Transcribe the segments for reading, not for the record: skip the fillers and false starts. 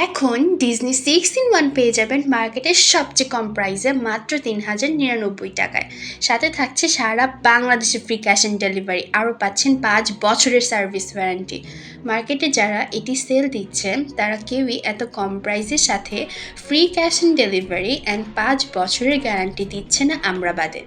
এখন Disney 6 in 1 পেয়ে যাবেন মার্কেটের সবচেয়ে কম প্রাইসে মাত্র ৩,০৯৯ টাকায়। সাথে থাকছে সারা বাংলাদেশে ফ্রি ক্যাশ অন ডেলিভারি, আরও পাচ্ছেন 5 বছরের সার্ভিস ওয়ারেন্টি। মার্কেটে যারা এটি সেল দিচ্ছেন তারা কেউই এত কম প্রাইসের সাথে free cash on delivery and 5 বছরের গ্যারান্টি দিচ্ছে না আমরা বাদে।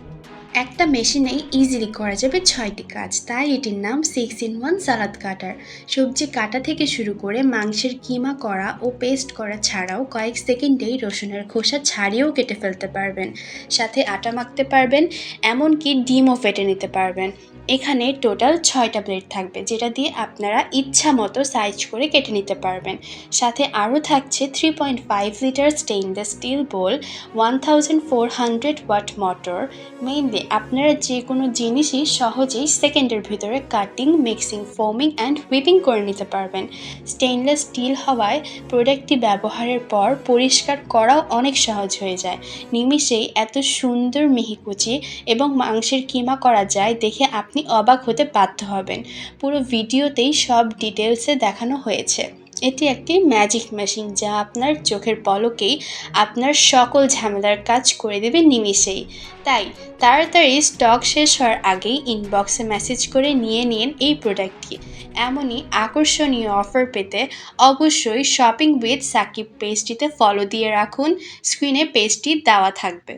একটা মেশিনেই ইজিলি করা যাবে 6টি কাজ, তাই এটির নাম 6 in 1 সালাদ কাটার। সবজি কাটা থেকে শুরু করে মাংসের কিমা করা ও পেস্ট করা ছাড়াও কয়েক সেকেন্ডেই রসুনের খোসা ছাড়িয়েও কেটে ফেলতে পারবেন। সাথে আটা মাখতে পারবেন, এমনকি ডিমও ফেটে নিতে পারবেন। এখানে টোটাল 6টা ব্লেড থাকবে, যেটা দিয়ে আপনারা ইচ্ছা মতো সাইজ করে কেটে নিতে পারবেন। সাথে আরও থাকছে 3.5 লিটার স্টেইনলেস স্টিল বোল, 1400 ওয়াট মোটর। মেইনলি আপনারা যে কোনো জিনিসই সহজেই সেকেন্ডের ভিতরে কাটিং, মিক্সিং, ফোমিং অ্যান্ড হুইপিং করে নিতে পারবেন। স্টেইনলেস স্টিল হওয়ায় প্রোডাক্টটি ব্যবহারের পর পরিষ্কার করাও অনেক সহজ হয়ে যায়। নিমিষেই এত সুন্দর মিহিকুচি এবং মাংসের কিমা করা যায় দেখে আপনি অবাক হতে বাধ্য হবেন। পুরো ভিডিওতেই সব ডিটেলসে দেখানো হয়েছে। এটি একটি ম্যাজিক মেশিন, যা আপনার চোখের পলকেই আপনার সকল ঝামেলার কাজ করে দেবে নিমিষেই। তাই তাড়াতাড়ি স্টক শেষ হওয়ার আগেই ইনবক্সে মেসেজ করে নিয়ে নিন এই প্রোডাক্টটি। এমনই আকর্ষণীয় অফার পেতে অবশ্যই শপিং উইথ সাকিব পেজটিতে ফলো দিয়ে রাখুন। স্ক্রিনে পেজটি দেওয়া থাকবে।